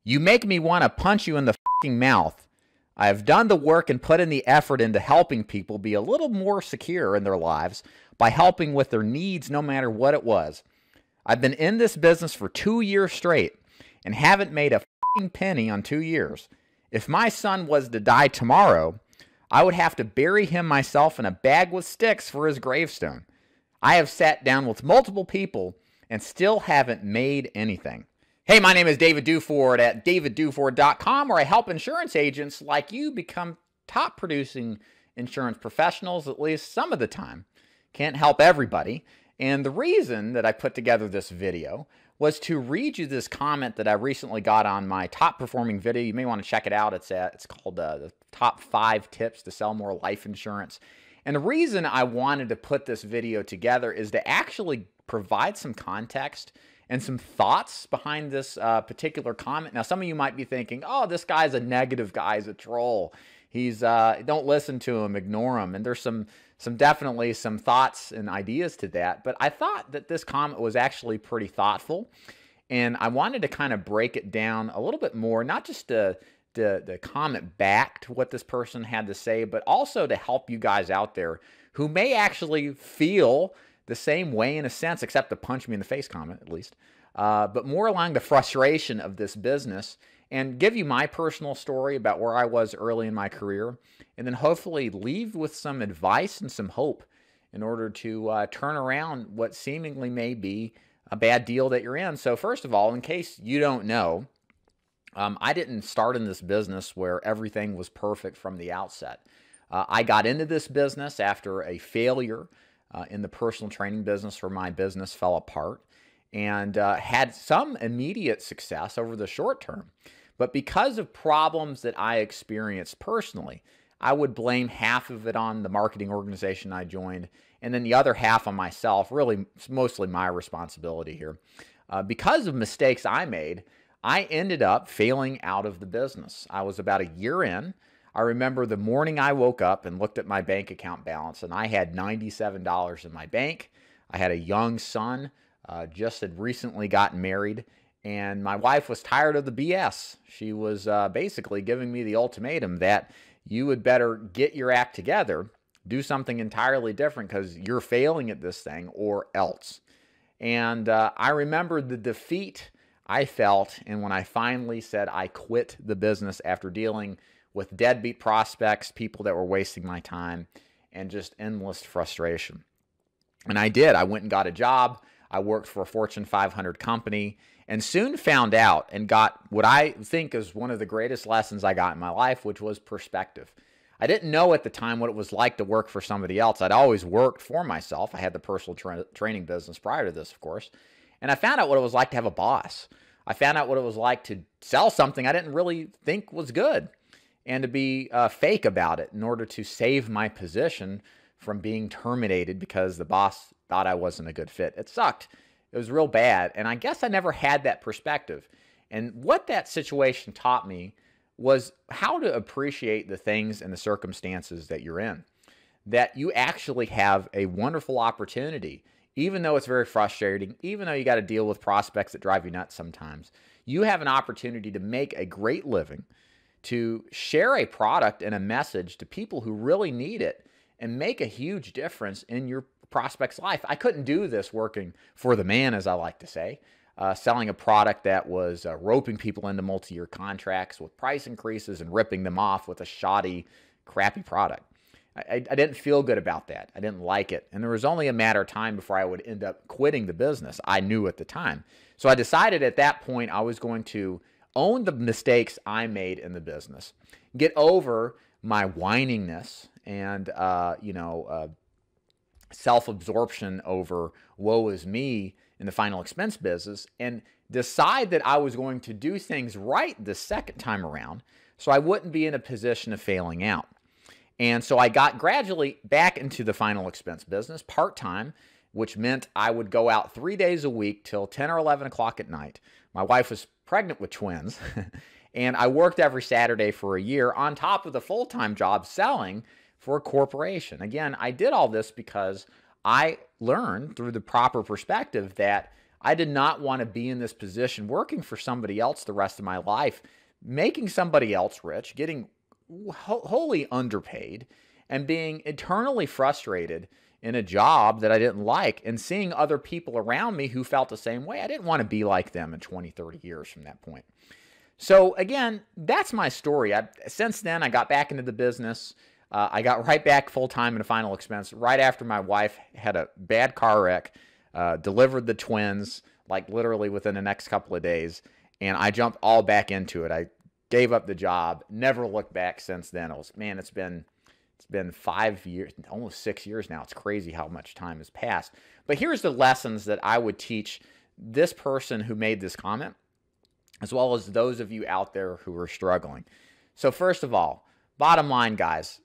You make me want to punch you in the fucking mouth. I have done the work and put in the effort into helping people be a little more secure in their lives by helping with their needs no matter what it was. I've been in this business for 2 years straight and haven't made a fucking penny on 2 years. If my son was to die tomorrow, I would have to bury him myself in a bag with sticks for his gravestone. I have sat down with multiple people and still haven't made anything. Hey, my name is David Duford at davidduford.com, where I help insurance agents like you become top producing insurance professionals at least some of the time. Can't help everybody. And the reason that I put together this video was to read you this comment that I recently got on my top performing video. You may want to check it out. It's called the top 5 tips to sell more life insurance. And the reason I wanted to put this video together is to actually provide some context and some thoughts behind this particular comment. Now, some of you might be thinking, oh, this guy's a negative guy, he's a troll. He's don't listen to him, ignore him. And there's definitely some thoughts and ideas to that. But I thought that this comment was actually pretty thoughtful. And I wanted to kind of break it down a little bit more, not just to comment back to what this person had to say, but also to help you guys out there who may actually feel the same way in a sense, except the punch me in the face comment at least, but more along the frustration of this business, and give you my personal story about where I was early in my career, and then hopefully leave with some advice and some hope in order to turn around what seemingly may be a bad deal that you're in. So first of all, in case you don't know, I didn't start in this business where everything was perfect from the outset. I got into this business after a failure in the personal training business where my business fell apart, and had some immediate success over the short term. But because of problems that I experienced personally, I would blame half of it on the marketing organization I joined, and then the other half on myself. Really, it's mostly my responsibility here. Because of mistakes I made, I ended up failing out of the business. I was about a year in. I remember the morning I woke up and looked at my bank account balance, and I had $97 in my bank. I had a young son, just had recently gotten married, and my wife was tired of the BS. She was basically giving me the ultimatum that you would better get your act together, do something entirely different because you're failing at this thing, or else. And I remember the defeat I felt, and when I finally said I quit the business after dealing with deadbeat prospects, people that were wasting my time, and just endless frustration. And I did. I went and got a job. I worked for a Fortune 500 company and soon found out and got what I think is one of the greatest lessons I got in my life, which was perspective. I didn't know at the time what it was like to work for somebody else. I'd always worked for myself. I had the personal training business prior to this, of course. And I found out what it was like to have a boss. I found out what it was like to sell something I didn't really think was good, and to be fake about it in order to save my position from being terminated because the boss thought I wasn't a good fit. It sucked. It was real bad, and I guess I never had that perspective. And what that situation taught me was how to appreciate the things and the circumstances that you're in, that you actually have a wonderful opportunity, even though it's very frustrating, even though you got to deal with prospects that drive you nuts sometimes. You have an opportunity to make a great living, to share a product and a message to people who really need it, and make a huge difference in your prospect's life. I couldn't do this working for the man, as I like to say, selling a product that was roping people into multi-year contracts with price increases and ripping them off with a shoddy, crappy product. I didn't feel good about that. I didn't like it. And there was only a matter of time before I would end up quitting the business. I knew at the time. So I decided at that point I was going to own the mistakes I made in the business, get over my whiningness and, self-absorption over woe is me in the final expense business, and decide that I was going to do things right the second time around so I wouldn't be in a position of failing out. And so I got gradually back into the final expense business part-time, which meant I would go out 3 days a week till 10 or 11 o'clock at night. My wife was pregnant with twins, and I worked every Saturday for a year on top of the full-time job selling for a corporation. Again, I did all this because I learned through the proper perspective that I did not want to be in this position working for somebody else the rest of my life, making somebody else rich, getting wholly underpaid, and being eternally frustrated in a job that I didn't like, and seeing other people around me who felt the same way. I didn't want to be like them in 20, 30 years from that point. So again, that's my story. Since then, I got back into the business. I got right back full-time in a final expense right after my wife had a bad car wreck, delivered the twins, like literally within the next couple of days, and I jumped all back into it. I gave up the job, never looked back since then. It's been 5 years, almost 6 years now. It's crazy how much time has passed. But here's the lessons that I would teach this person who made this comment, as well as those of you out there who are struggling. So first of all, bottom line, guys,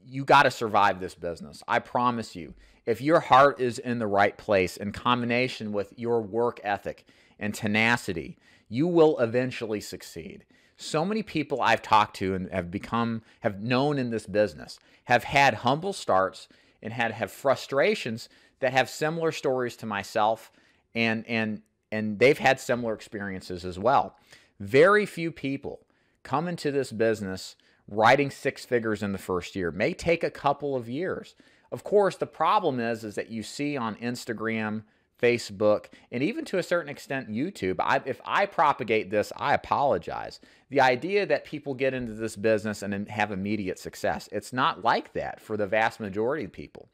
you got to survive this business. I promise you, if your heart is in the right place in combination with your work ethic and tenacity, you will eventually succeed. So many people I've talked to and have known in this business have had humble starts and have frustrations that have similar stories to myself, and they've had similar experiences as well. Very few people come into this business writing six figures in the first year. It may take a couple of years. Of course, the problem is that you see on Instagram, Facebook, and even to a certain extent YouTube. If I propagate this, I apologize. The idea that people get into this business and then have immediate success, it's not like that for the vast majority of people.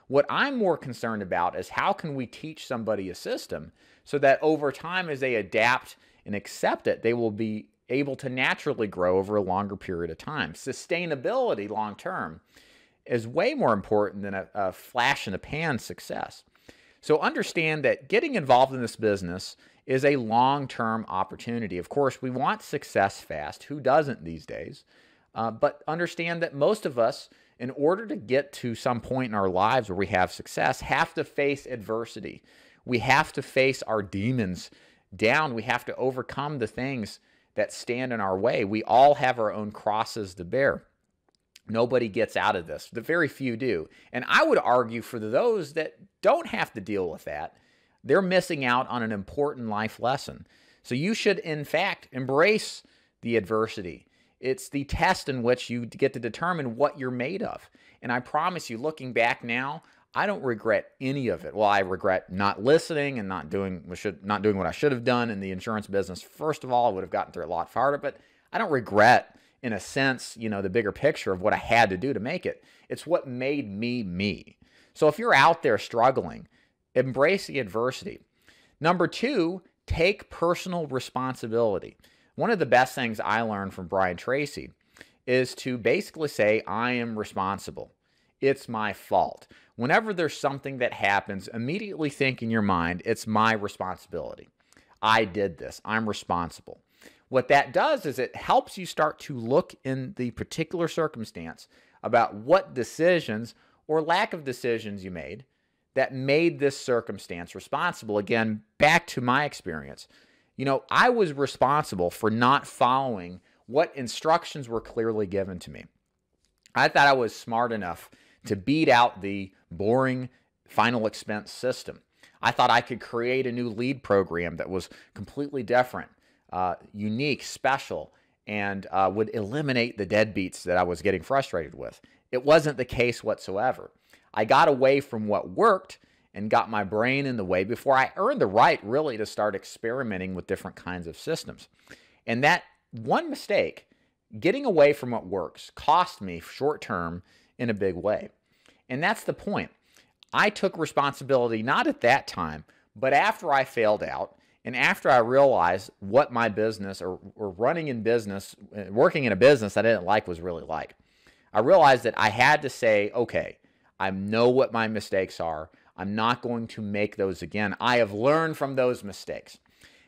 What I'm more concerned about is how can we teach somebody a system so that over time, as they adapt and accept it, they will be able to naturally grow over a longer period of time. Sustainability long term is way more important than a flash in the pan success. So understand that getting involved in this business is a long-term opportunity. Of course, we want success fast. Who doesn't these days? But understand that most of us, in order to get to some point in our lives where we have success, have to face adversity. We have to face our demons down. We have to overcome the things that stand in our way. We all have our own crosses to bear. Nobody gets out of this. The very few do. And I would argue for those that don't have to deal with that, they're missing out on an important life lesson. So you should, in fact, embrace the adversity. It's the test in which you get to determine what you're made of. And I promise you, looking back now, I don't regret any of it. Well, I regret not listening and not doing what I should have done in the insurance business. First of all, I would have gotten through it a lot harder, but I don't regret, in a sense, the bigger picture of what I had to do to make it. It's what made me me. So if you're out there struggling, embrace the adversity. Number two, take personal responsibility. One of the best things I learned from Brian Tracy is to basically say, I am responsible. It's my fault. Whenever there's something that happens, immediately think in your mind, it's my responsibility. I did this. I'm responsible. What that does is it helps you start to look in the particular circumstance about what decisions or lack of decisions you made that made this circumstance responsible. Again, back to my experience. I was responsible for not following what instructions were clearly given to me. I thought I was smart enough to beat out the boring final expense system. I thought I could create a new lead program that was completely different, unique, special, and would eliminate the deadbeats that I was getting frustrated with. It wasn't the case whatsoever. I got away from what worked and got my brain in the way before I earned the right, really, to start experimenting with different kinds of systems. And that one mistake, getting away from what works, cost me short term in a big way. And that's the point. I took responsibility not at that time, but after I failed out and after I realized what my business or running in business, working in a business I didn't like was really like. I realized that I had to say, okay, I know what my mistakes are. I'm not going to make those again. I have learned from those mistakes.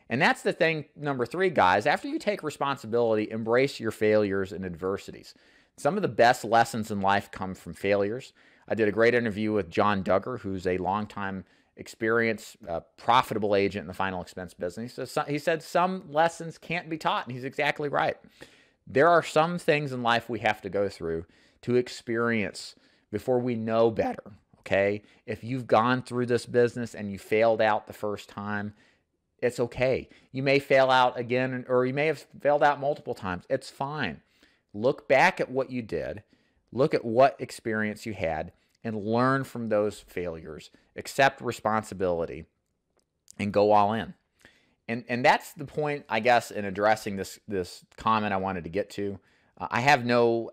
And that's the thing, number three, guys. After you take responsibility, embrace your failures and adversities. Some of the best lessons in life come from failures. I did a great interview with John Duggar, who's a longtime experienced, profitable agent in the final expense business. He said some lessons can't be taught, and he's exactly right. There are some things in life we have to go through to experience before we know better. okay? If you've gone through this business and you failed out the first time, it's okay. You may fail out again, or you may have failed out multiple times. It's fine. Look back at what you did, look at what experience you had, and learn from those failures. Accept responsibility and go all in. And that's the point, I guess, in addressing this comment I wanted to get to. I have no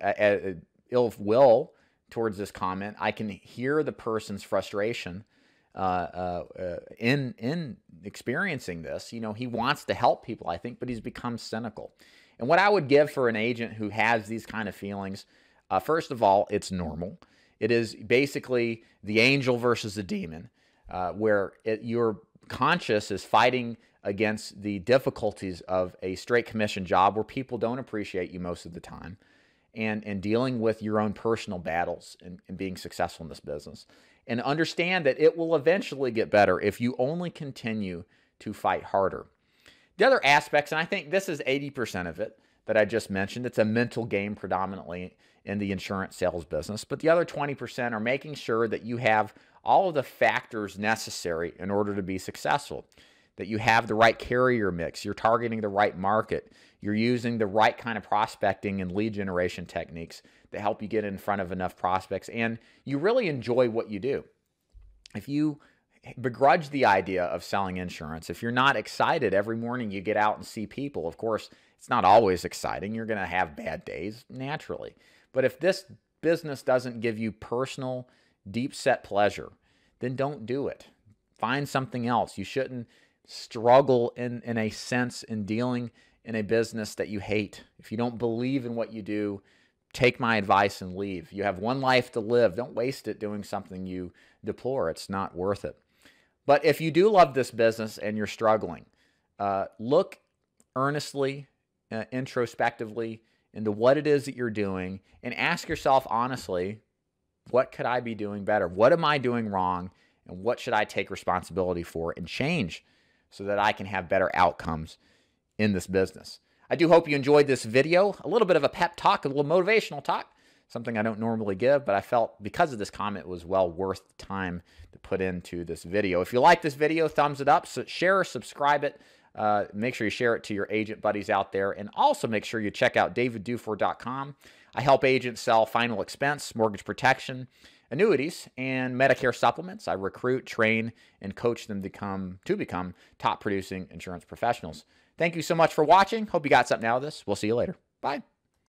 ill will towards this comment. I can hear the person's frustration in experiencing this. You know, he wants to help people, I think, but he's become cynical. And what I would give for an agent who has these kind of feelings, first of all, it's normal. It is basically the angel versus the demon, where your conscious is fighting against the difficulties of a straight commission job where people don't appreciate you most of the time, and dealing with your own personal battles and being successful in this business. And understand that it will eventually get better if you only continue to fight harder. The other aspects, and I think this is 80% of it that I just mentioned, it's a mental game predominantly in the insurance sales business, but the other 20% are making sure that you have all of the factors necessary in order to be successful, that you have the right carrier mix, you're targeting the right market, you're using the right kind of prospecting and lead generation techniques that help you get in front of enough prospects, and you really enjoy what you do. If you begrudge the idea of selling insurance, if you're not excited every morning you get out and see people, of course, it's not always exciting. You're going to have bad days, naturally. But if this business doesn't give you personal, deep-set pleasure, then don't do it. Find something else. You shouldn't struggle in a sense in dealing in a business that you hate. If you don't believe in what you do, take my advice and leave. You have one life to live. Don't waste it doing something you deplore. It's not worth it. But if you do love this business and you're struggling, look earnestly, introspectively into what it is that you're doing, and ask yourself honestly, what could I be doing better? What am I doing wrong? And what should I take responsibility for and change so that I can have better outcomes in this business? I do hope you enjoyed this video. A little bit of a pep talk, a little motivational talk, something I don't normally give, but I felt because of this comment it was well worth the time to put into this video. If you like this video, thumbs it up, share, subscribe it. Make sure you share it to your agent buddies out there, and also make sure you check out daviddufour.com. I help agents sell final expense, mortgage protection, annuities, and Medicare supplements. I recruit, train, and coach them to become top producing insurance professionals. Thank you so much for watching. Hope you got something out of this. We'll see you later. Bye.